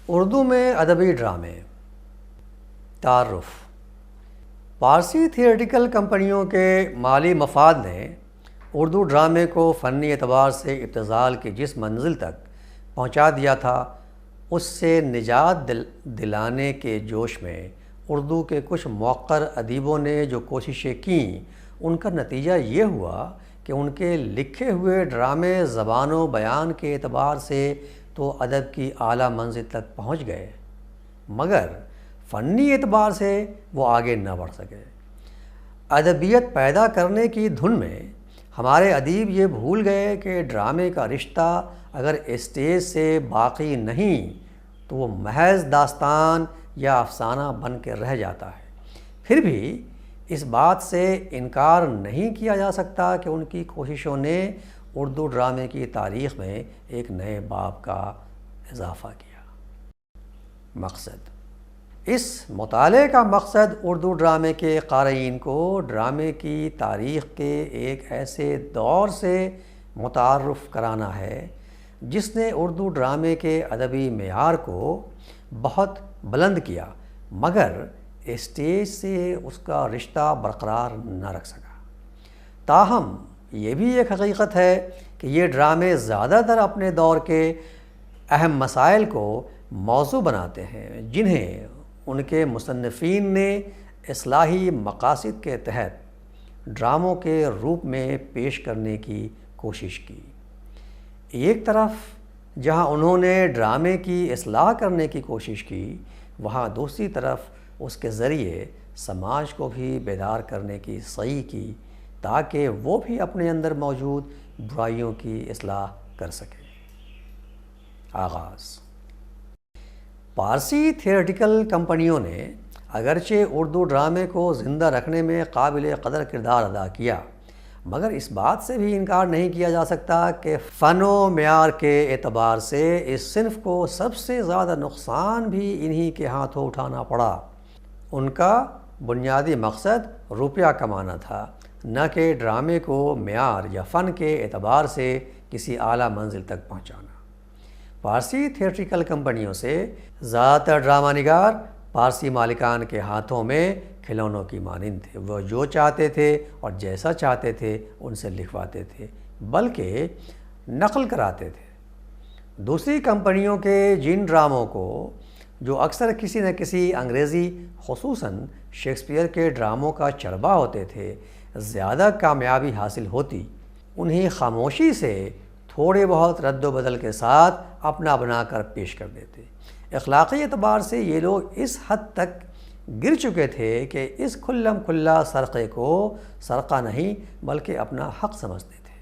اردو میں ادبی ڈرامے۔ تعارف۔ پارسی تھیٹریکل کمپنیوں کے مالی مفاد نے اردو ڈرامے کو فنی اعتبار سے ابتذال کی جس منزل تک پہنچا دیا تھا، اس سے نجات دلانے کے جوش میں اردو کے کچھ موقر ادیبوں نے جو کوششیں کیں، ان کا نتیجہ یہ ہوا کہ ان کے لکھے ہوئے ڈرامے زبان و بیان کے اعتبار سے تو ادب کی اعلیٰ منزل تک پہنچ گئے، مگر فنی اعتبار سے وہ آگے نہ بڑھ سکے۔ ادبیت پیدا کرنے کی دھن میں ہمارے ادیب یہ بھول گئے کہ ڈرامے کا رشتہ اگر اسٹیج سے باقی نہیں تو وہ محض داستان یا افسانہ بن کے رہ جاتا ہے۔ پھر بھی اس بات سے انکار نہیں کیا جا سکتا کہ ان کی کوششوں نے اردو ڈرامے کی تاریخ میں ایک نئے باب کا اضافہ کیا۔ مقصد۔ اس مطالعے کا مقصد اردو ڈرامے کے قارئین کو ڈرامے کی تاریخ کے ایک ایسے دور سے متعارف کرانا ہے جس نے اردو ڈرامے کے ادبی معیار کو بہت بلند کیا، مگر اسٹیج سے اس کا رشتہ برقرار نہ رکھ سکا۔ تاہم یہ بھی ایک حقیقت ہے کہ یہ ڈرامے زیادہ تر اپنے دور کے اہم مسائل کو موضوع بناتے ہیں، جنہیں ان کے مصنفین نے اصلاحی مقاصد کے تحت ڈراموں کے روپ میں پیش کرنے کی کوشش کی۔ ایک طرف جہاں انہوں نے ڈرامے کی اصلاح کرنے کی کوشش کی، وہاں دوسری طرف اس کے ذریعے سماج کو بھی بیدار کرنے کی سعی کی تاکہ وہ بھی اپنے اندر موجود برائیوں کی اصلاح کر سکے۔ آغاز۔ پارسی تھیٹریکل کمپنیوں نے اگرچہ اردو ڈرامے کو زندہ رکھنے میں قابل قدر کردار ادا کیا، مگر اس بات سے بھی انکار نہیں کیا جا سکتا کہ فن و معیار کے اعتبار سے اس صنف کو سب سے زیادہ نقصان بھی انہی کے ہاتھوں اٹھانا پڑا۔ ان کا بنیادی مقصد روپیہ کمانا تھا، نہ کہ ڈرامے کو معیار یا فن کے اعتبار سے کسی اعلیٰ منزل تک پہنچانا۔ پارسی تھیٹریکل کمپنیوں سے زیادہ تر ڈرامہ نگار پارسی مالکان کے ہاتھوں میں کھلونوں کی مانند تھے۔ وہ جو چاہتے تھے اور جیسا چاہتے تھے ان سے لکھواتے تھے، بلکہ نقل کراتے تھے۔ دوسری کمپنیوں کے جن ڈراموں کو جو اکثر کسی نہ کسی انگریزی، خصوصاً شیکسپیئر کے ڈراموں کا چربا ہوتے تھے، زیادہ کامیابی حاصل ہوتی، انہیں خاموشی سے تھوڑے بہت رد و بدل کے ساتھ اپنا بنا کر پیش کر دیتے۔ اخلاقی اعتبار سے یہ لوگ اس حد تک گر چکے تھے کہ اس کھلم کھلا سرقے کو سرقہ نہیں بلکہ اپنا حق سمجھتے تھے۔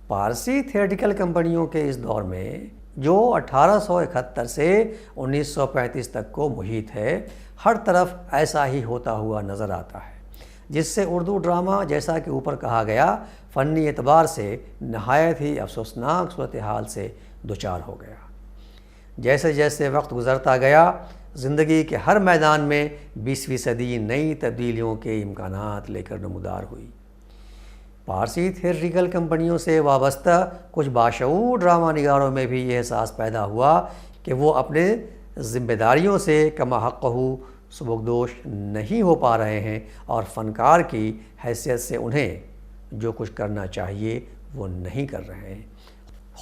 پارسی تھیٹریکل کمپنیوں کے اس دور میں جو 1871 سے 1935 تک کو محیط ہے، ہر طرف ایسا ہی ہوتا ہوا نظر آتا ہے، جس سے اردو ڈرامہ جیسا کہ اوپر کہا گیا فنی اعتبار سے نہایت ہی افسوسناک صورتحال سے دوچار ہو گیا۔ جیسے جیسے وقت گزرتا گیا، زندگی کے ہر میدان میں 20ویں صدی نئی تبدیلیوں کے امکانات لے کر نمودار ہوئی۔ پارسی تھیٹریکل کمپنیوں سے وابستہ کچھ باشعور ڈرامہ نگاروں میں بھی یہ احساس پیدا ہوا کہ وہ اپنے ذمہ داریوں سے کما حقہ سبکدوش نہیں ہو پا رہے ہیں اور فنکار کی حیثیت سے انہیں جو کچھ کرنا چاہیے وہ نہیں کر رہے ہیں۔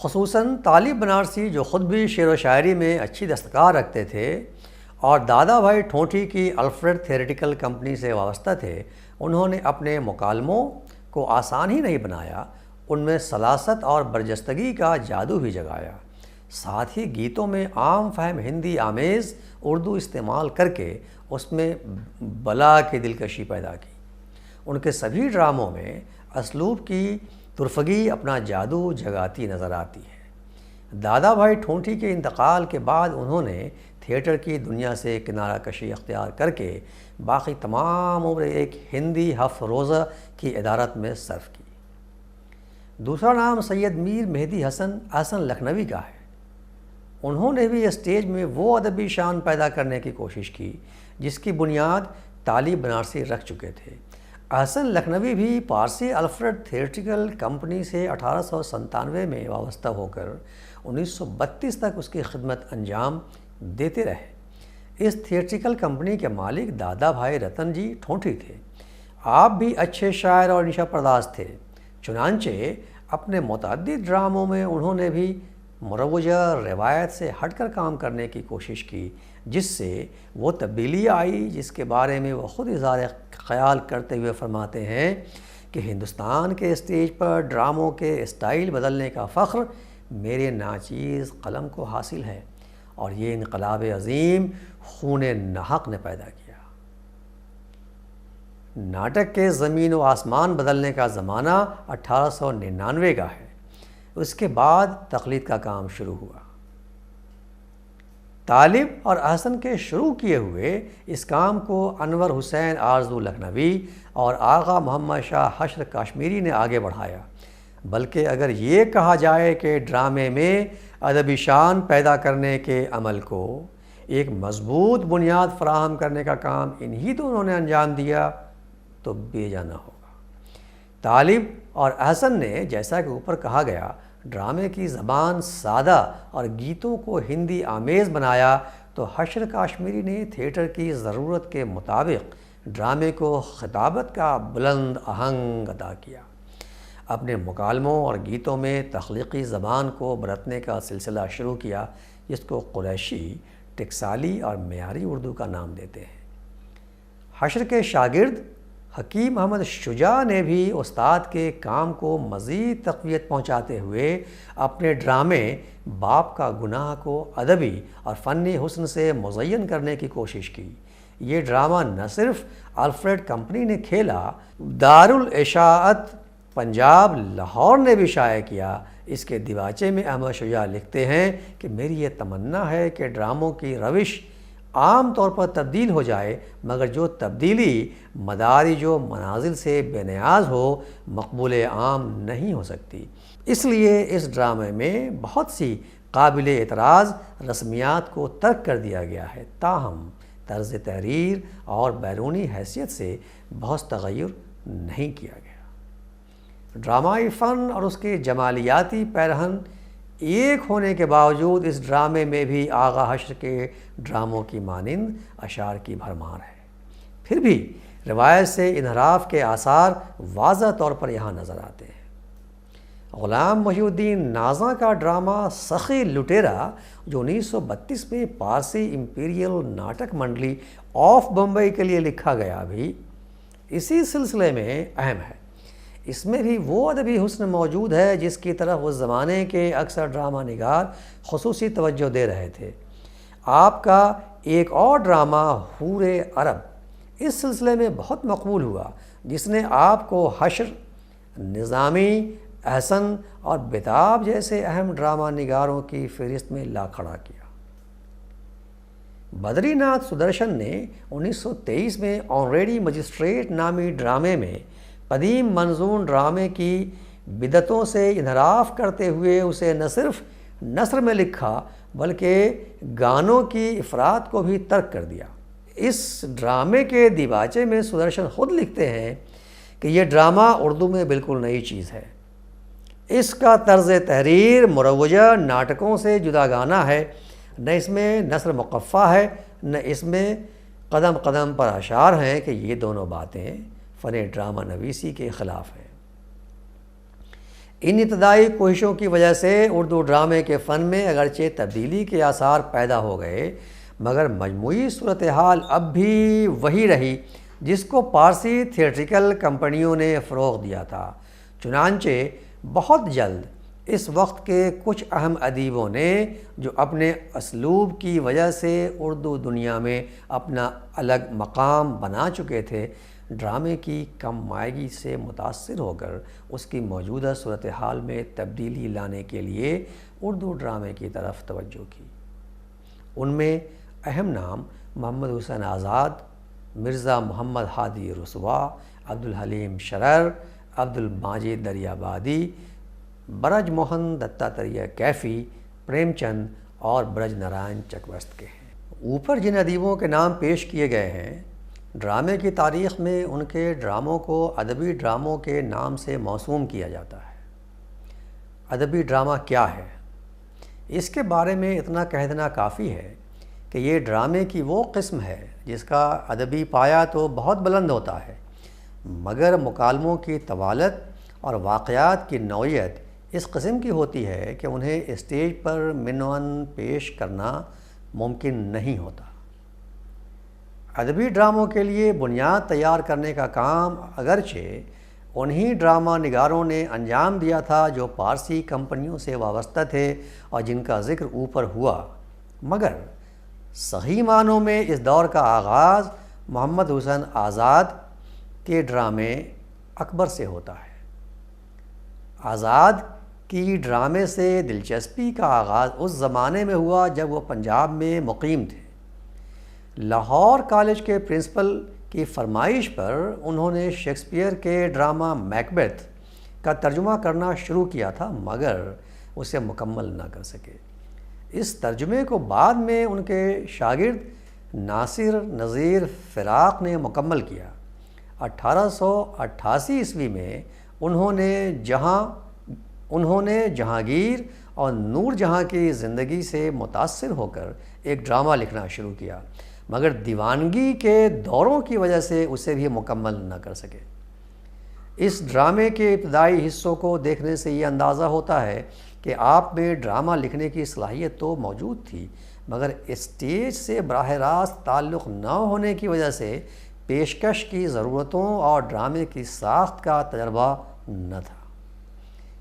خصوصاً طالب بنارسی، جو خود بھی شعر و شاعری میں اچھی دستکار رکھتے تھے اور دادا بھائی ٹھونٹھی کی الفریڈ تھیٹریکل کمپنی سے وابستہ تھے، انہوں نے اپنے مکالموں کو آسان ہی نہیں بنایا، ان میں سلاست اور برجستگی کا جادو بھی جگایا۔ ساتھ ہی گیتوں میں عام فہم ہندی آمیز اردو استعمال کر کے اس میں بلا کی دلکشی پیدا کی۔ ان کے سبھی ڈراموں میں اسلوب کی ترفگی اپنا جادو جگاتی نظر آتی ہے۔ دادا بھائی ٹھونٹھی کے انتقال کے بعد انہوں نے تھیٹر کی دنیا سے کنارہ کشی اختیار کر کے باقی تمام عمر ایک ہندی ہفت روزہ کی ادارت میں صرف کی۔ دوسرا نام سید میر مہدی حسن لکھنوی کا ہے۔ انہوں نے بھی اسٹیج میں وہ ادبی شان پیدا کرنے کی کوشش کی جس کی بنیاد طالب بنارسی رکھ چکے تھے۔ حسن لکھنوی بھی پارسی الفریڈ تھیٹریکل کمپنی سے 1897 میں وابستہ ہو کر 1932 تک اس کی خدمت انجام دیتے رہے۔ اس تھیٹریکل کمپنی کے مالک دادا بھائی رتن جی ٹھونٹھی تھے۔ آپ بھی اچھے شاعر اور نشہ پرداز تھے، چنانچہ اپنے متعدد ڈراموں میں انہوں نے بھی مروجہ روایت سے ہٹ کر کام کرنے کی کوشش کی، جس سے وہ تبدیلی آئی جس کے بارے میں وہ خود اظہار خیال کرتے ہوئے فرماتے ہیں کہ ہندوستان کے اسٹیج پر ڈراموں کے اسٹائل بدلنے کا فخر میرے ناچیز قلم کو حاصل ہے، اور یہ انقلاب عظیم خون ناحق نے پیدا کیا۔ ناٹک کے زمین و آسمان بدلنے کا زمانہ 1899 کا ہے۔ اس کے بعد تقلید کا کام شروع ہوا۔ طالب اور احسن کے شروع کیے ہوئے اس کام کو انور حسین آرزو لکھنوی اور آغا محمد شاہ حشر کاشمیری نے آگے بڑھایا، بلکہ اگر یہ کہا جائے کہ ڈرامے میں ادبی شان پیدا کرنے کے عمل کو ایک مضبوط بنیاد فراہم کرنے کا کام انہی دونوں نے انجام دیا تو بے جا نہ ہوگا۔ طالب اور احسن نے، جیسا کہ اوپر کہا گیا، ڈرامے کی زبان سادہ اور گیتوں کو ہندی آمیز بنایا، تو حشر کاشمیری نے تھیٹر کی ضرورت کے مطابق ڈرامے کو خطابت کا بلند آہنگ عطا کیا۔ اپنے مکالموں اور گیتوں میں تخلیقی زبان کو برتنے کا سلسلہ شروع کیا، جس کو قریشی، ٹکسالی اور معیاری اردو کا نام دیتے ہیں۔ حشر کے شاگرد حکیم محمد شجاع نے بھی استاد کے کام کو مزید تقویت پہنچاتے ہوئے اپنے ڈرامے باپ کا گناہ کو ادبی اور فنی حسن سے مزین کرنے کی کوشش کی۔ یہ ڈرامہ نہ صرف الفریڈ کمپنی نے کھیلا، دارالاشاعت پنجاب لاہور نے بھی شائع کیا۔ اس کے دیباچے میں احمد شجاع لکھتے ہیں کہ میری یہ تمنا ہے کہ ڈراموں کی روش عام طور پر تبدیل ہو جائے، مگر جو تبدیلی مدارج و منازل سے بے نیاز ہو، مقبول عام نہیں ہو سکتی۔ اس لیے اس ڈرامے میں بہت سی قابل اعتراض رسمیات کو ترک کر دیا گیا ہے، تاہم طرز تحریر اور بیرونی حیثیت سے بہت تغیر نہیں کیا گیا۔ ڈرامائی فن اور اس کے جمالیاتی پیرہن ایک ہونے کے باوجود اس ڈرامے میں بھی آغا حشر کے ڈراموں کی مانند اشعار کی بھرمار ہے۔ پھر بھی روایت سے انحراف کے آثار واضح طور پر یہاں نظر آتے ہیں۔ غلام محی الدین نازاں کا ڈرامہ سخی لٹیرا، جو 1932 میں پارسی امپیریل ناٹک منڈلی آف بمبئی کے لیے لکھا گیا، بھی اسی سلسلے میں اہم ہے۔ اس میں بھی وہ ادبی حسن موجود ہے جس کی طرف اس زمانے کے اکثر ڈرامہ نگار خصوصی توجہ دے رہے تھے۔ آپ کا ایک اور ڈرامہ حور عرب اس سلسلے میں بہت مقبول ہوا، جس نے آپ کو حشر، نظامی، احسن اور بیتاب جیسے اہم ڈرامہ نگاروں کی فہرست میں لا کھڑا کیا۔ بدری ناتھ سدرشن نے 1923 میں آنریڈی مجسٹریٹ نامی ڈرامے میں قدیم منظوم ڈرامے کی بدعتوں سے انحراف کرتے ہوئے اسے نہ صرف نثر میں لکھا بلکہ گانوں کی افراد کو بھی ترک کر دیا۔ اس ڈرامے کے دیباچے میں سدرشن خود لکھتے ہیں کہ یہ ڈرامہ اردو میں بالکل نئی چیز ہے۔ اس کا طرز تحریر مروجہ ناٹکوں سے جداگانہ ہے، نہ اس میں نثر مقفع ہے، نہ اس میں قدم قدم پر اشعار ہیں کہ یہ دونوں باتیں فن ڈرامہ نویسی کے خلاف ہیں۔ ان ابتدائی کوششوں کی وجہ سے اردو ڈرامے کے فن میں اگرچہ تبدیلی کے آثار پیدا ہو گئے، مگر مجموعی صورتحال اب بھی وہی رہی جس کو پارسی تھیٹریکل کمپنیوں نے فروغ دیا تھا۔ چنانچہ بہت جلد اس وقت کے کچھ اہم ادیبوں نے، جو اپنے اسلوب کی وجہ سے اردو دنیا میں اپنا الگ مقام بنا چکے تھے، ڈرامے کی کم مائگی سے متاثر ہو کر اس کی موجودہ صورتحال میں تبدیلی لانے کے لیے اردو ڈرامے کی طرف توجہ کی۔ ان میں اہم نام محمد حسین آزاد، مرزا محمد ہادی رسوا، عبدالحلیم شرر، عبدالماجد دریابادی، برج موہن دتاتریہ کیفی، پریم چند اور برج نارائن چکورست کے ہیں۔ اوپر جن ادیبوں کے نام پیش کیے گئے ہیں، ڈرامے کی تاریخ میں ان کے ڈراموں کو ادبی ڈراموں کے نام سے موسوم کیا جاتا ہے۔ ادبی ڈرامہ کیا ہے؟ اس کے بارے میں اتنا کہہ دینا کافی ہے کہ یہ ڈرامے کی وہ قسم ہے جس کا ادبی پایہ تو بہت بلند ہوتا ہے، مگر مکالموں کی طوالت اور واقعات کی نوعیت اس قسم کی ہوتی ہے کہ انہیں اسٹیج پر منون پیش کرنا ممکن نہیں ہوتا۔ ادبی ڈراموں کے لیے بنیاد تیار کرنے کا کام اگرچہ انہی ڈرامہ نگاروں نے انجام دیا تھا جو پارسی کمپنیوں سے وابستہ تھے اور جن کا ذکر اوپر ہوا، مگر صحیح معنوں میں اس دور کا آغاز محمد حسین آزاد کے ڈرامے اکبر سے ہوتا ہے۔ آزاد کی ڈرامے سے دلچسپی کا آغاز اس زمانے میں ہوا جب وہ پنجاب میں مقیم تھے۔ لاہور کالج کے پرنسپل کی فرمائش پر انہوں نے شیکسپیئر کے ڈرامہ میکبیتھ کا ترجمہ کرنا شروع کیا تھا، مگر اسے مکمل نہ کر سکے۔ اس ترجمے کو بعد میں ان کے شاگرد ناصر نذیر فراق نے مکمل کیا۔ 1888 عیسوی میں انہوں نے جہانگیر اور نور جہاں کی زندگی سے متاثر ہو کر ایک ڈرامہ لکھنا شروع کیا، مگر دیوانگی کے دوروں کی وجہ سے اسے بھی مکمل نہ کر سکے۔ اس ڈرامے کے ابتدائی حصوں کو دیکھنے سے یہ اندازہ ہوتا ہے کہ آپ میں ڈرامہ لکھنے کی صلاحیت تو موجود تھی، مگر اسٹیج سے براہ راست تعلق نہ ہونے کی وجہ سے پیشکش کی ضرورتوں اور ڈرامے کی ساخت کا تجربہ نہ تھا،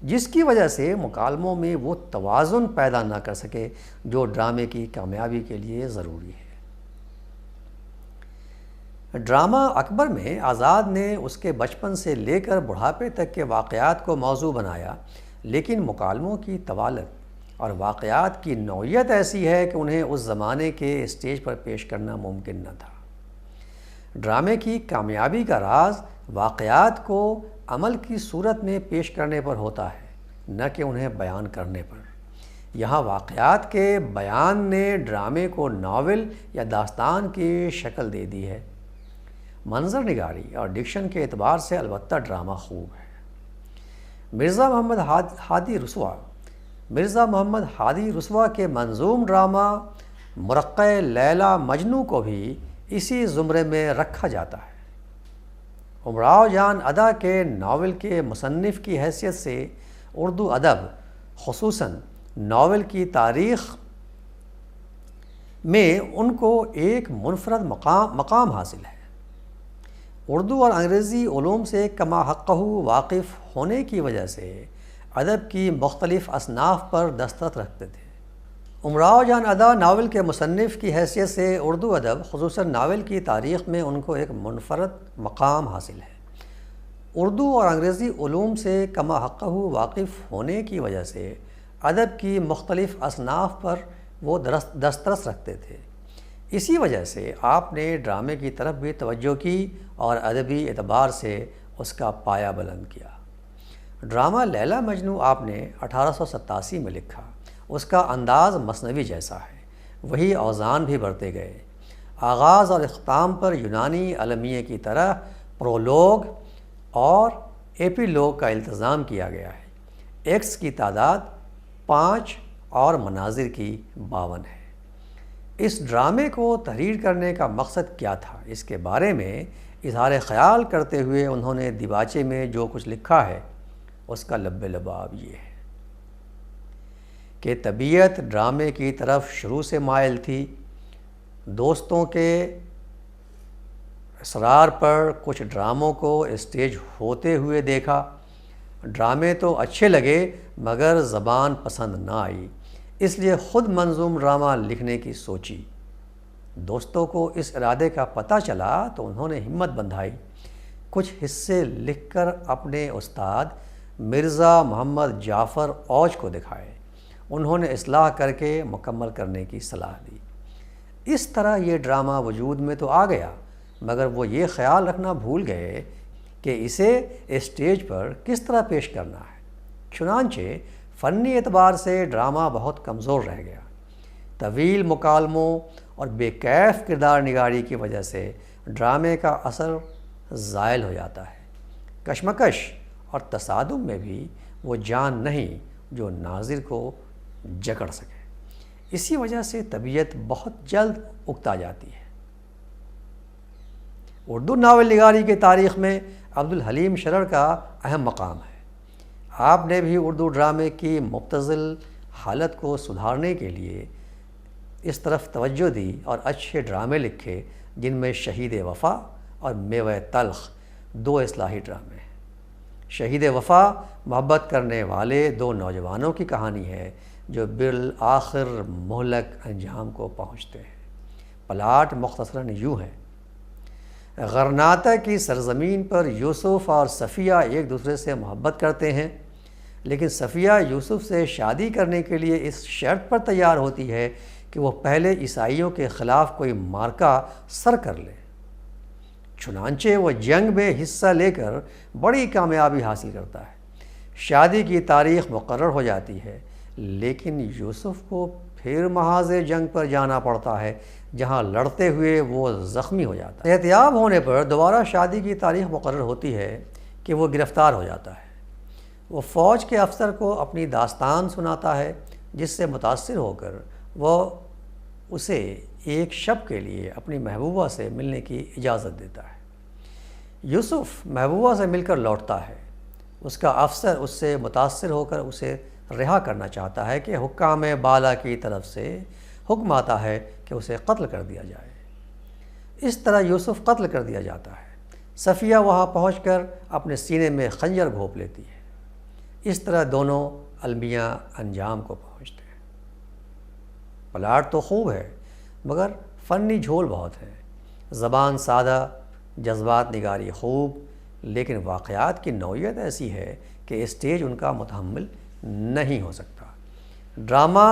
جس کی وجہ سے مکالموں میں وہ توازن پیدا نہ کر سکے جو ڈرامے کی کامیابی کے لیے ضروری ہے۔ ڈرامہ اکبر میں آزاد نے اس کے بچپن سے لے کر بڑھاپے تک کے واقعات کو موضوع بنایا، لیکن مکالموں کی طوالت اور واقعات کی نوعیت ایسی ہے کہ انہیں اس زمانے کے اسٹیج پر پیش کرنا ممکن نہ تھا۔ ڈرامے کی کامیابی کا راز واقعات کو عمل کی صورت میں پیش کرنے پر ہوتا ہے، نہ کہ انہیں بیان کرنے پر۔ یہاں واقعات کے بیان نے ڈرامے کو ناول یا داستان کی شکل دے دی ہے۔ منظر نگاری اور ڈکشن کے اعتبار سے البتہ ڈرامہ خوب ہے۔ مرزا محمد ہادی رسوا کے منظوم ڈرامہ مرقع لیلی مجنوں کو بھی اسی زمرے میں رکھا جاتا ہے۔ امراؤ جان ادا کے ناول کے مصنف کی حیثیت سے اردو ادب، خصوصاً ناول کی تاریخ میں ان کو ایک منفرد مقام حاصل ہے۔ اردو اور انگریزی علوم سے کما حقہ واقف ہونے کی وجہ سے ادب کی مختلف اصناف پر دستخط رکھتے تھے۔ امراؤ جان ادا ناول کے مصنف کی حیثیت سے اردو ادب، خصوصاً ناول کی تاریخ میں ان کو ایک منفرد مقام حاصل ہے۔ اردو اور انگریزی علوم سے کما حقہ واقف ہونے کی وجہ سے ادب کی مختلف اصناف پر وہ دسترس رکھتے تھے۔ اسی وجہ سے آپ نے ڈرامے کی طرف بھی توجہ کی اور ادبی اعتبار سے اس کا پایہ بلند کیا۔ ڈرامہ لیلی مجنوں آپ نے 1887 میں لکھا۔ اس کا انداز مثنوی جیسا ہے، وہی اوزان بھی بڑھتے گئے۔ آغاز اور اختتام پر یونانی المیہ کی طرح پرولوگ اور ایپیلوگ کا التزام کیا گیا ہے۔ ایکٹس کی تعداد 5 اور مناظر کی 52 ہے۔ اس ڈرامے کو تحریر کرنے کا مقصد کیا تھا، اس کے بارے میں اظہار خیال کرتے ہوئے انہوں نے دیباچے میں جو کچھ لکھا ہے اس کا لب لباب یہ ہے کہ طبیعت ڈرامے کی طرف شروع سے مائل تھی۔ دوستوں کے اصرار پر کچھ ڈراموں کو اسٹیج ہوتے ہوئے دیکھا۔ ڈرامے تو اچھے لگے مگر زبان پسند نہ آئی، اس لیے خود منظوم ڈرامہ لکھنے کی سوچی۔ دوستوں کو اس ارادے کا پتہ چلا تو انہوں نے ہمت بندھائی، کچھ حصے لکھ کر اپنے استاد مرزا محمد جعفر اوج کو دکھائے۔ انہوں نے اصلاح کر کے مکمل کرنے کی صلاح دی۔ اس طرح یہ ڈرامہ وجود میں تو آ گیا، مگر وہ یہ خیال رکھنا بھول گئے کہ اسے اسٹیج پر کس طرح پیش کرنا ہے۔ چنانچہ فنی اعتبار سے ڈرامہ بہت کمزور رہ گیا۔ طویل مکالموں اور بے کیف کردار نگاری کی وجہ سے ڈرامے کا اثر زائل ہو جاتا ہے۔ کشمکش اور تصادم میں بھی وہ جان نہیں جو ناظر کو جکڑ سکے۔ اسی وجہ سے طبیعت بہت جلد اکتا جاتی ہے۔ اردو ناول نگاری کی تاریخ میں عبدالحلیم شرر کا اہم مقام ہے۔ آپ نے بھی اردو ڈرامے کی مبتذل حالت کو سدھارنے کے لیے اس طرف توجہ دی اور اچھے ڈرامے لکھے، جن میں شہید وفا اور میوہ تلخ دو اصلاحی ڈرامے ہیں۔ شہید وفا محبت کرنے والے دو نوجوانوں کی کہانی ہے جو بالآخر مہلک انجام کو پہنچتے ہیں۔ پلاٹ مختصراً یوں ہے: غرناطہ کی سرزمین پر یوسف اور صفیہ ایک دوسرے سے محبت کرتے ہیں، لیکن صفیہ یوسف سے شادی کرنے کے لیے اس شرط پر تیار ہوتی ہے کہ وہ پہلے عیسائیوں کے خلاف کوئی معرکہ سر کر لے۔ چنانچہ وہ جنگ میں حصہ لے کر بڑی کامیابی حاصل کرتا ہے۔ شادی کی تاریخ مقرر ہو جاتی ہے، لیکن یوسف کو پھر محاذ جنگ پر جانا پڑتا ہے، جہاں لڑتے ہوئے وہ زخمی ہو جاتا ہے۔ احتیاط ہونے پر دوبارہ شادی کی تاریخ مقرر ہوتی ہے کہ وہ گرفتار ہو جاتا ہے۔ وہ فوج کے افسر کو اپنی داستان سناتا ہے، جس سے متاثر ہو کر وہ اسے ایک شب کے لیے اپنی محبوبہ سے ملنے کی اجازت دیتا ہے۔ یوسف محبوبہ سے مل کر لوٹتا ہے۔ اس کا افسر اس سے متاثر ہو کر اسے رہا کرنا چاہتا ہے کہ حکام بالا کی طرف سے حکم آتا ہے کہ اسے قتل کر دیا جائے۔ اس طرح یوسف قتل کر دیا جاتا ہے۔ صفیہ وہاں پہنچ کر اپنے سینے میں خنجر گھونپ لیتی ہے۔ اس طرح دونوں المیہ انجام کو پہنچتے ہیں۔ پلاٹ تو خوب ہے، مگر فنی جھول بہت ہے۔ زبان سادہ، جذبات نگاری خوب، لیکن واقعات کی نوعیت ایسی ہے کہ اسٹیج ان کا متحمل نہیں ہو سکتا۔ ڈرامہ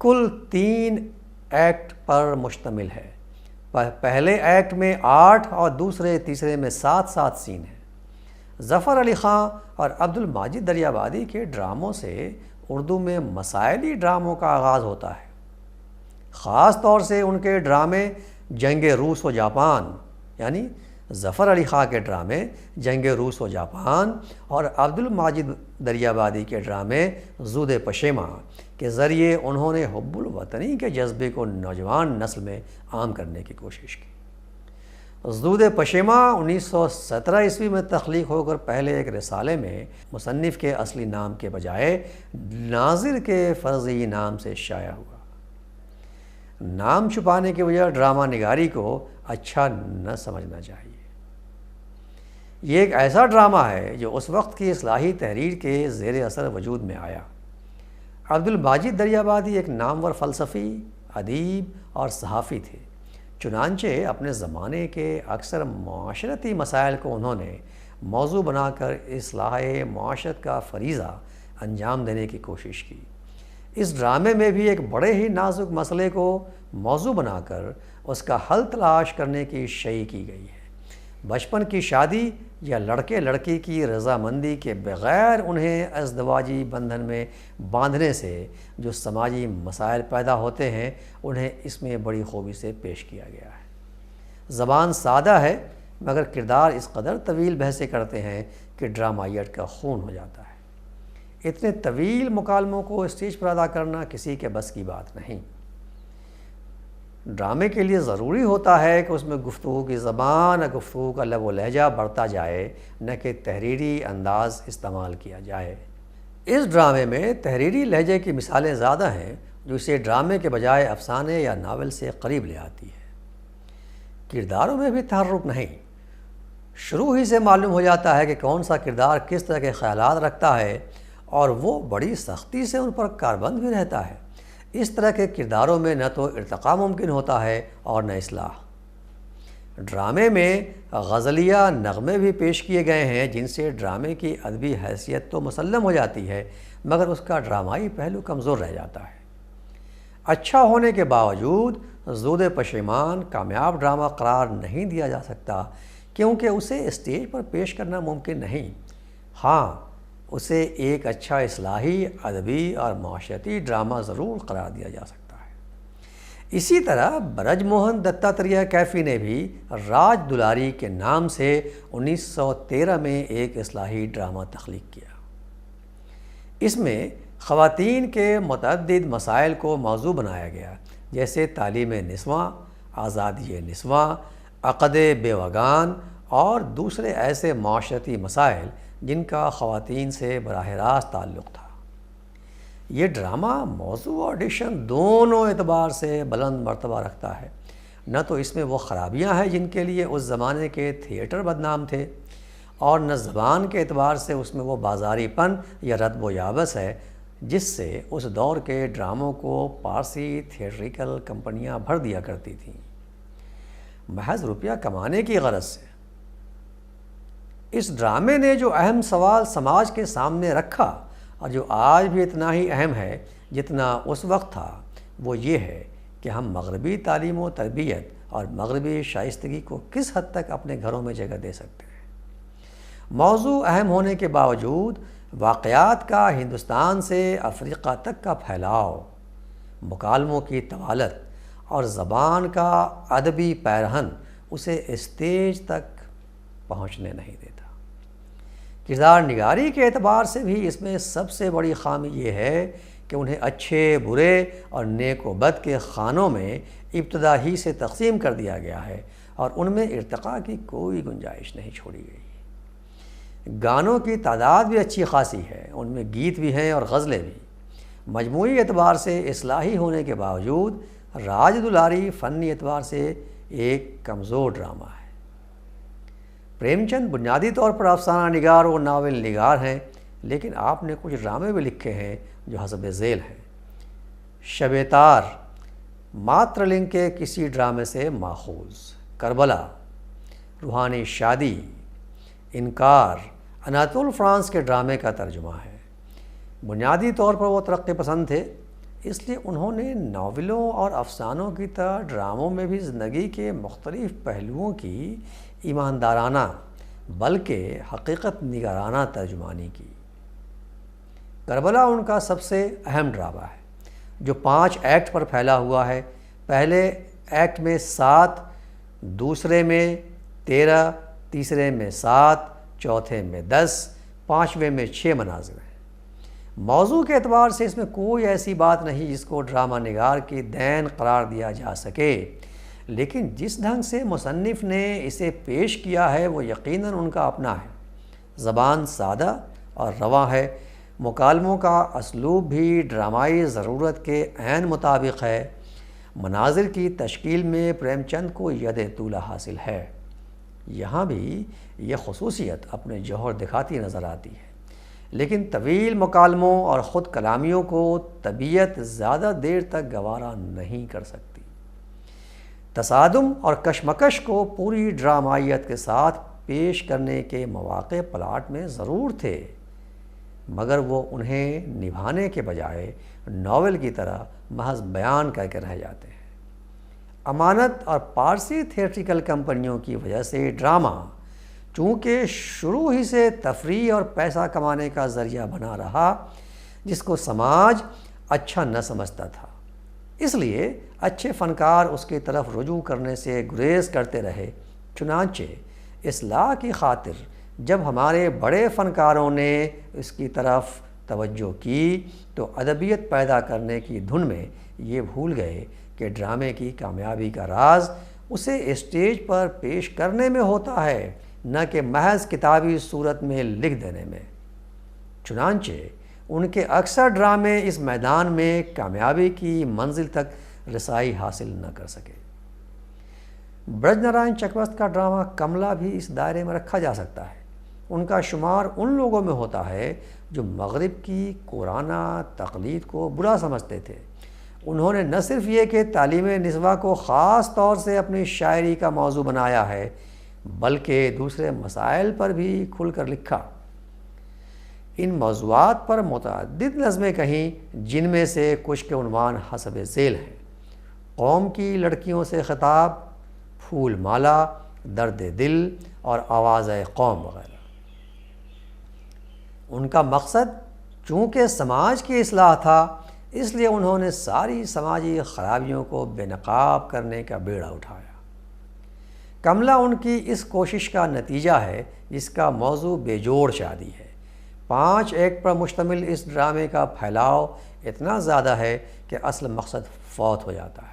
کل 3 ایکٹ پر مشتمل ہے۔ پہلے ایکٹ میں 8 اور دوسرے تیسرے میں 7 سین ہیں۔ ظفر علی خاں اور عبدالماجد دریابادی کے ڈراموں سے اردو میں مسائلی ڈراموں کا آغاز ہوتا ہے۔ خاص طور سے ان کے ڈرامے جنگ روس و جاپان، یعنی ظفر علی خاں کے ڈرامے جنگ روس و جاپان اور عبدالماجد دریابادی کے ڈرامے زود پشیماں کے ذریعے انہوں نے حب الوطنی کے جذبے کو نوجوان نسل میں عام کرنے کی کوشش کی۔ زود پشیماں 1917 عیسوی میں تخلیق ہو کر پہلے ایک رسالے میں مصنف کے اصلی نام کے بجائے ناظر کے فرضی نام سے شائع ہوا۔ نام چھپانے کی وجہ ڈرامہ نگاری کو اچھا نہ سمجھنا چاہیے۔ یہ ایک ایسا ڈرامہ ہے جو اس وقت کی اصلاحی تحریر کے زیر اثر وجود میں آیا۔ عبدالماجد دریابادی ایک نامور فلسفی، ادیب اور صحافی تھے۔ چنانچہ اپنے زمانے کے اکثر معاشرتی مسائل کو انہوں نے موضوع بنا کر اصلاح معاشرت کا فریضہ انجام دینے کی کوشش کی۔ اس ڈرامے میں بھی ایک بڑے ہی نازک مسئلے کو موضوع بنا کر اس کا حل تلاش کرنے کی شیء کی گئی ہے۔ بچپن کی شادی یا لڑکے لڑکی کی رضامندی کے بغیر انہیں ازدواجی بندھن میں باندھنے سے جو سماجی مسائل پیدا ہوتے ہیں، انہیں اس میں بڑی خوبی سے پیش کیا گیا ہے۔ زبان سادہ ہے، مگر کردار اس قدر طویل بحثیں کرتے ہیں کہ ڈرامائیٹ کا خون ہو جاتا ہے۔ اتنے طویل مکالموں کو اسٹیج پر ادا کرنا کسی کے بس کی بات نہیں۔ ڈرامے کے لیے ضروری ہوتا ہے کہ اس میں گفتگو کی زبان اور گفتگو کا لب و لہجہ بڑھتا جائے، نہ کہ تحریری انداز استعمال کیا جائے۔ اس ڈرامے میں تحریری لہجے کی مثالیں زیادہ ہیں جو اسے ڈرامے کے بجائے افسانے یا ناول سے قریب لے آتی ہے۔ کرداروں میں بھی تحرک نہیں۔ شروع ہی سے معلوم ہو جاتا ہے کہ کون سا کردار کس طرح کے خیالات رکھتا ہے، اور وہ بڑی سختی سے ان پر کاربند بھی رہتا ہے۔ اس طرح کے کرداروں میں نہ تو ارتقاء ممکن ہوتا ہے اور نہ اصلاح۔ ڈرامے میں غزلیہ نغمے بھی پیش کیے گئے ہیں جن سے ڈرامے کی ادبی حیثیت تو مسلم ہو جاتی ہے، مگر اس کا ڈرامائی پہلو کمزور رہ جاتا ہے۔ اچھا ہونے کے باوجود زود پشیمان کامیاب ڈرامہ قرار نہیں دیا جا سکتا، کیونکہ اسے اسٹیج پر پیش کرنا ممکن نہیں۔ ہاں، اسے ایک اچھا اصلاحی، ادبی اور معاشرتی ڈرامہ ضرور قرار دیا جا سکتا ہے۔ اسی طرح برج موہن دتاتریہ کیفی نے بھی راج دلاری کے نام سے 1913 میں ایک اصلاحی ڈرامہ تخلیق کیا۔ اس میں خواتین کے متعدد مسائل کو موضوع بنایا گیا، جیسے تعلیم نسواں، آزادی نسواں، عقد بیوگان اور دوسرے ایسے معاشرتی مسائل جن کا خواتین سے براہ راست تعلق تھا۔ یہ ڈرامہ موضوع اور ڈکشن دونوں اعتبار سے بلند مرتبہ رکھتا ہے۔ نہ تو اس میں وہ خرابیاں ہیں جن کے لیے اس زمانے کے تھیٹر بدنام تھے، اور نہ زبان کے اعتبار سے اس میں وہ بازاری پن یا ردب و یابس ہے جس سے اس دور کے ڈراموں کو پارسی تھیٹریکل کمپنیاں بھر دیا کرتی تھیں، محض روپیہ کمانے کی غرض سے۔ اس ڈرامے نے جو اہم سوال سماج کے سامنے رکھا اور جو آج بھی اتنا ہی اہم ہے جتنا اس وقت تھا، وہ یہ ہے کہ ہم مغربی تعلیم و تربیت اور مغربی شائستگی کو کس حد تک اپنے گھروں میں جگہ دے سکتے ہیں۔ موضوع اہم ہونے کے باوجود واقعات کا ہندوستان سے افریقہ تک کا پھیلاؤ، مکالموں کی طوالت اور زبان کا ادبی پیرہن اسے اسٹیج تک پہنچنے نہیں دیتا۔ کردار نگاری کے اعتبار سے بھی اس میں سب سے بڑی خامی یہ ہے کہ انہیں اچھے، برے اور نیک و بد کے خانوں میں ابتدا ہی سے تقسیم کر دیا گیا ہے اور ان میں ارتقاء کی کوئی گنجائش نہیں چھوڑی گئی۔ گانوں کی تعداد بھی اچھی خاصی ہے، ان میں گیت بھی ہیں اور غزلیں بھی۔ مجموعی اعتبار سے اصلاحی ہونے کے باوجود راج دلاری فنی اعتبار سے ایک کمزور ڈرامہ ہے۔ پریم چند بنیادی طور پر افسانہ نگار و ناول نگار ہیں، لیکن آپ نے کچھ ڈرامے بھی لکھے ہیں جو حسب ذیل ہیں۔ شب تار ماترلنگ کے کسی ڈرامے سے ماخوذ، کربلا، روحانی شادی، انکار اناتول فرانس کے ڈرامے کا ترجمہ ہے۔ بنیادی طور پر وہ ترقی پسند تھے، اس لیے انہوں نے ناولوں اور افسانوں کی طرح ڈراموں میں بھی زندگی کے مختلف پہلوؤں کی ایماندارانہ بلکہ حقیقت نگارانہ ترجمانی کی۔ کربلا ان کا سب سے اہم ڈرامہ ہے جو 5 ایکٹ پر پھیلا ہوا ہے۔ پہلے ایکٹ میں 7، دوسرے میں 13، تیسرے میں 7، چوتھے میں 10، پانچویں میں 6 مناظر ہیں۔ موضوع کے اعتبار سے اس میں کوئی ایسی بات نہیں جس کو ڈرامہ نگار کی دین قرار دیا جا سکے، لیکن جس ڈھنگ سے مصنف نے اسے پیش کیا ہے وہ یقیناً ان کا اپنا ہے۔ زبان سادہ اور رواں ہے، مکالموں کا اسلوب بھی ڈرامائی ضرورت کے عین مطابق ہے، مناظر کی تشکیل میں پریم چند کو ید طولہ حاصل ہے۔ یہاں بھی یہ خصوصیت اپنے جوہر دکھاتی نظر آتی ہے، لیکن طویل مکالموں اور خود کلامیوں کو طبیعت زیادہ دیر تک گوارا نہیں کر سکتی۔ تصادم اور کشمکش کو پوری ڈرامائیت کے ساتھ پیش کرنے کے مواقع پلاٹ میں ضرور تھے، مگر وہ انہیں نبھانے کے بجائے ناول کی طرح محض بیان کر کے رہ جاتے ہیں۔ امانت اور پارسی تھیٹریکل کمپنیوں کی وجہ سے ڈرامہ چونکہ شروع ہی سے تفریح اور پیسہ کمانے کا ذریعہ بنا رہا، جس کو سماج اچھا نہ سمجھتا تھا، اس لیے اچھے فنکار اس کی طرف رجوع کرنے سے گریز کرتے رہے۔ چنانچہ اصلاح کی خاطر جب ہمارے بڑے فنکاروں نے اس کی طرف توجہ کی تو ادبیت پیدا کرنے کی دھن میں یہ بھول گئے کہ ڈرامے کی کامیابی کا راز اسے اسٹیج پر پیش کرنے میں ہوتا ہے، نہ کہ محض کتابی صورت میں لکھ دینے میں۔ چنانچہ ان کے اکثر ڈرامے اس میدان میں کامیابی کی منزل تک رسائی حاصل نہ کر سکے۔ برج نارائن چکرورتی کا ڈرامہ کملا بھی اس دائرے میں رکھا جا سکتا ہے۔ ان کا شمار ان لوگوں میں ہوتا ہے جو مغرب کی کورانہ تقلید کو برا سمجھتے تھے۔ انہوں نے نہ صرف یہ کہ تعلیم نسواں کو خاص طور سے اپنی شاعری کا موضوع بنایا ہے، بلکہ دوسرے مسائل پر بھی کھل کر لکھا۔ ان موضوعات پر متعدد نظمیں کہیں، جن میں سے کچھ کے عنوان حسب ذیل ہیں: قوم کی لڑکیوں سے خطاب، پھول مالا، درد دل اور آواز قوم وغیرہ۔ ان کا مقصد چونکہ سماج کی اصلاح تھا، اس لیے انہوں نے ساری سماجی خرابیوں کو بے نقاب کرنے کا بیڑا اٹھایا۔ کملا ان کی اس کوشش کا نتیجہ ہے جس کا موضوع بے جوڑ شادی ہے۔ 5 ایکٹ پر مشتمل اس ڈرامے کا پھیلاؤ اتنا زیادہ ہے کہ اصل مقصد فوت ہو جاتا ہے۔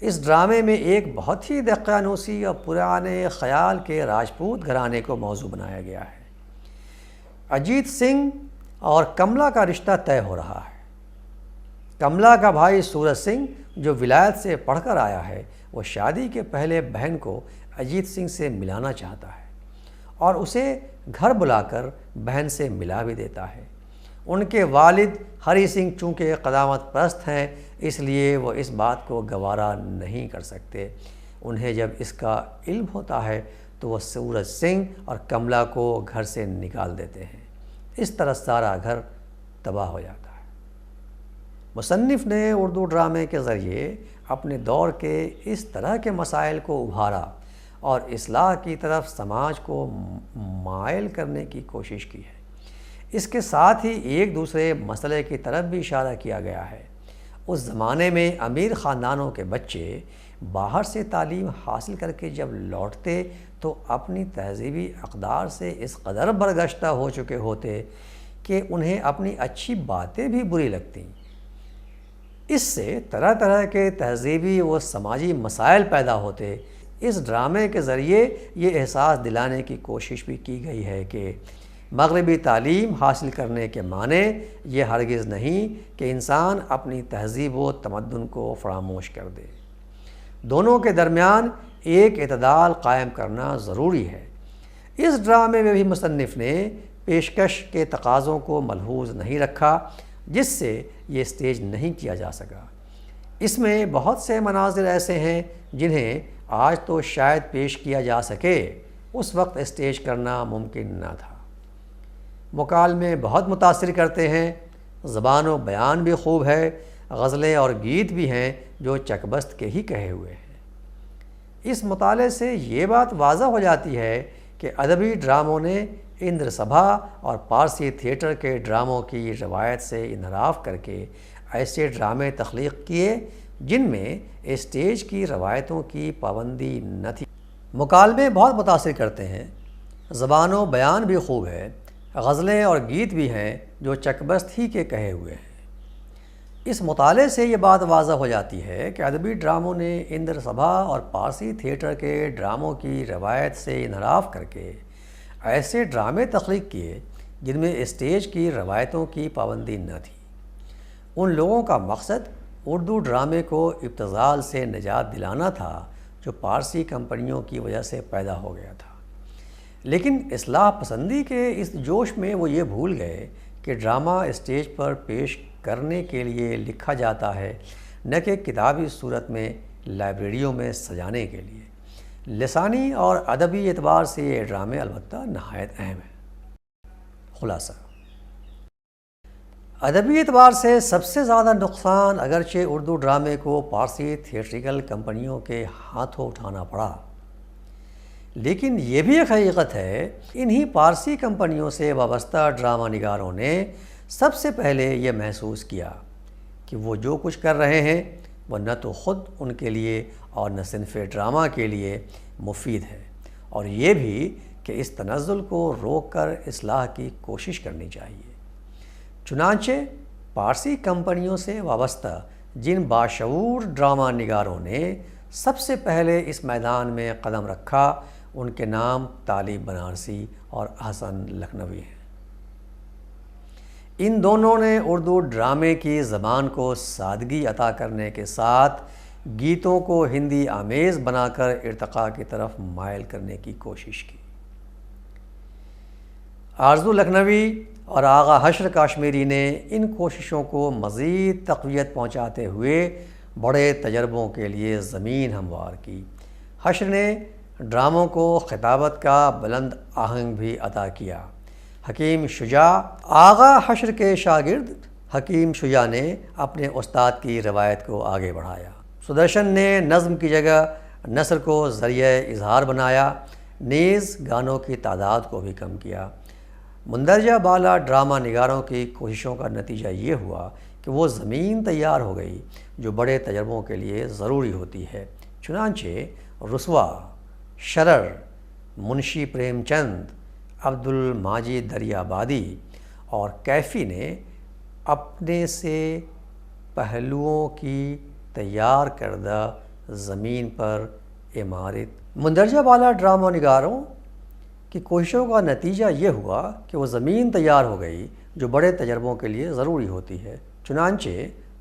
اس ڈرامے میں ایک بہت ہی دقیانوسی اور پرانے خیال کے راجپوت گھرانے کو موضوع بنایا گیا ہے۔ اجیت سنگھ اور کملا کا رشتہ طے ہو رہا ہے۔ کملا کا بھائی سورج سنگھ جو ولایت سے پڑھ کر آیا ہے، وہ شادی کے پہلے بہن کو اجیت سنگھ سے ملانا چاہتا ہے اور اسے گھر بلا کر بہن سے ملا بھی دیتا ہے۔ ان کے والد ہری سنگھ چونکہ قدامت پرست ہیں، اس لیے وہ اس بات کو گوارا نہیں کر سکتے۔ انہیں جب اس کا علم ہوتا ہے تو وہ سورج سنگھ اور کملا کو گھر سے نکال دیتے ہیں۔ اس طرح سارا گھر تباہ ہو جاتا ہے۔ مصنف نے اردو ڈرامے کے ذریعے اپنے دور کے اس طرح کے مسائل کو ابھارا اور اصلاح کی طرف سماج کو مائل کرنے کی کوشش کی ہے۔ اس کے ساتھ ہی ایک دوسرے مسئلے کی طرف بھی اشارہ کیا گیا ہے۔ اس زمانے میں امیر خاندانوں کے بچے باہر سے تعلیم حاصل کر کے جب لوٹتے تو اپنی تہذیبی اقدار سے اس قدر برگشتہ ہو چکے ہوتے کہ انہیں اپنی اچھی باتیں بھی بری لگتیں۔ اس سے طرح طرح کے تہذیبی و سماجی مسائل پیدا ہوتے۔ اس ڈرامے کے ذریعے یہ احساس دلانے کی کوشش بھی کی گئی ہے کہ مغربی تعلیم حاصل کرنے کے معنی یہ ہرگز نہیں کہ انسان اپنی تہذیب و تمدن کو فراموش کر دے۔ دونوں کے درمیان ایک اعتدال قائم کرنا ضروری ہے۔ اس ڈرامے میں بھی مصنف نے پیشکش کے تقاضوں کو ملحوظ نہیں رکھا، جس سے یہ سٹیج نہیں کیا جا سکا۔ اس میں بہت سے مناظر ایسے ہیں جنہیں آج تو شاید پیش کیا جا سکے، اس وقت اسٹیج کرنا ممکن نہ تھا۔ مکالمے بہت متاثر کرتے ہیں، زبان و بیان بھی خوب ہے، غزلیں اور گیت بھی ہیں جو چکبست کے ہی کہے ہوئے ہیں۔ اس مطالعے سے یہ بات واضح ہو جاتی ہے کہ ادبی ڈراموں نے اندر سبھا اور پارسی تھیٹر کے ڈراموں کی روایت سے انحراف کر کے ایسے ڈرامے تخلیق کیے جن میں اسٹیج کی روایتوں کی پابندی نہ تھی۔ مکالمے بہت متاثر کرتے ہیں، زبان و بیان بھی خوب ہے، غزلیں اور گیت بھی ہیں جو چکبست ہی کے کہے ہوئے ہیں۔ اس مطالعے سے یہ بات واضح ہو جاتی ہے کہ ادبی ڈراموں نے اندر سبھا اور پارسی تھیٹر کے ڈراموں کی روایت سے انحراف کر کے ایسے ڈرامے تخلیق کیے جن میں اسٹیج کی روایتوں کی پابندی نہ تھی۔ ان لوگوں کا مقصد اردو ڈرامے کو ابتذال سے نجات دلانا تھا جو پارسی کمپنیوں کی وجہ سے پیدا ہو گیا تھا۔ لیکن اصلاح پسندی کے اس جوش میں وہ یہ بھول گئے کہ ڈرامہ اسٹیج پر پیش کرنے کے لیے لکھا جاتا ہے، نہ کہ کتابی صورت میں لائبریریوں میں سجانے کے لیے۔ لسانی اور ادبی اعتبار سے یہ ڈرامے البتہ نہایت اہم ہیں۔ خلاصہ: ادبی اعتبار سے سب سے زیادہ نقصان اگرچہ اردو ڈرامے کو پارسی تھیٹریکل کمپنیوں کے ہاتھوں اٹھانا پڑا، لیکن یہ بھی ایک حقیقت ہے انہی پارسی کمپنیوں سے وابستہ ڈرامہ نگاروں نے سب سے پہلے یہ محسوس کیا کہ وہ جو کچھ کر رہے ہیں وہ نہ تو خود ان کے لیے اور نہ صنف ڈرامہ کے لیے مفید ہے، اور یہ بھی کہ اس تنزل کو روک کر اصلاح کی کوشش کرنی چاہیے۔ چنانچہ پارسی کمپنیوں سے وابستہ جن باشعور ڈرامہ نگاروں نے سب سے پہلے اس میدان میں قدم رکھا ان کے نام طالب بنارسی اور احسن لکھنوی ہیں۔ ان دونوں نے اردو ڈرامے کی زبان کو سادگی عطا کرنے کے ساتھ گیتوں کو ہندی آمیز بنا کر ارتقاء کی طرف مائل کرنے کی کوشش کی۔ آرزو لکھنوی اور آغا حشر کاشمیری نے ان کوششوں کو مزید تقویت پہنچاتے ہوئے بڑے تجربوں کے لیے زمین ہموار کی۔ حشر نے ڈراموں کو خطابت کا بلند آہنگ بھی عطا کیا۔ حکیم شجاع آغا حشر کے شاگرد حکیم شجاع نے اپنے استاد کی روایت کو آگے بڑھایا۔ سدرشن نے نظم کی جگہ نثر کو ذریعہ اظہار بنایا، نیز گانوں کی تعداد کو بھی کم کیا۔ مندرجہ بالا ڈرامہ نگاروں کی کوششوں کا نتیجہ یہ ہوا کہ وہ زمین تیار ہو گئی جو بڑے تجربوں کے لیے ضروری ہوتی ہے۔ چنانچہ رسوا، شرر، منشی پریم چند، عبد الماجد دریابادی اور کیفی نے اپنے سے پہلوؤں کی تیار کردہ زمین پر عمارت۔ مندرجہ بالا ڈرامہ نگاروں کی کوششوں کا نتیجہ یہ ہوا کہ وہ زمین تیار ہو گئی جو بڑے تجربوں کے لیے ضروری ہوتی ہے۔ چنانچہ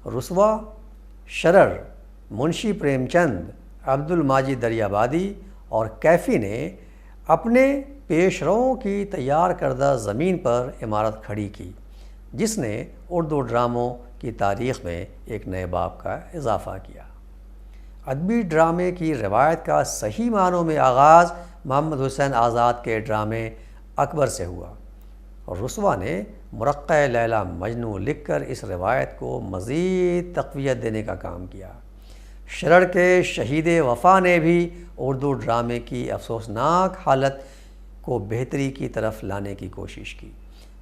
رسوا، شرر، منشی پریم چند، عبد الماجد دریابادی اور کیفی نے اپنے پیش روؤں کی تیار کردہ زمین پر عمارت کھڑی کی، جس نے اردو ڈراموں کی تاریخ میں ایک نئے باب کا اضافہ کیا۔ ادبی ڈرامے کی روایت کا صحیح معنوں میں آغاز محمد حسین آزاد کے ڈرامے اکبر سے ہوا، اور رسوا نے مرقع لیلی مجنوں لکھ کر اس روایت کو مزید تقویت دینے کا کام کیا۔ شرر کے شہید وفا نے بھی اردو ڈرامے کی افسوسناک حالت کو بہتری کی طرف لانے کی کوشش کی۔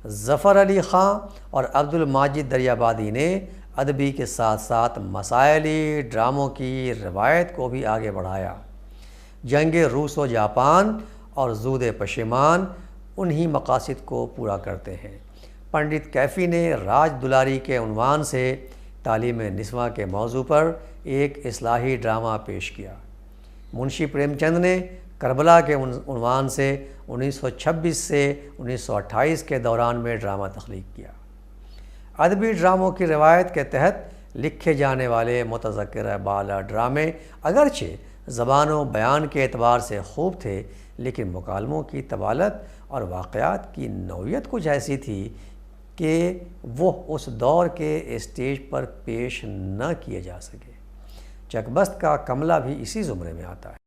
ظفر علی خاں اور عبد الماجد دریابادی نے ادبی کے ساتھ ساتھ مسائلی ڈراموں کی روایت کو بھی آگے بڑھایا۔ جنگ روس و جاپان اور زود پشیمان انہی مقاصد کو پورا کرتے ہیں۔ پنڈت کیفی نے راج دلاری کے عنوان سے تعلیم نسواں کے موضوع پر ایک اصلاحی ڈرامہ پیش کیا۔ منشی پریم چند نے کربلا کے عنوان سے 1926 سے 1928 کے دوران میں ڈرامہ تخلیق کیا۔ ادبی ڈراموں کی روایت کے تحت لکھے جانے والے متذکرہ بالا ڈرامے اگرچہ زبان و بیان کے اعتبار سے خوب تھے، لیکن مکالموں کی طوالت اور واقعات کی نوعیت کچھ ایسی تھی کہ وہ اس دور کے اسٹیج پر پیش نہ کیے جا سکے۔ چک بست کا کملہ بھی اسی زمرے میں آتا ہے۔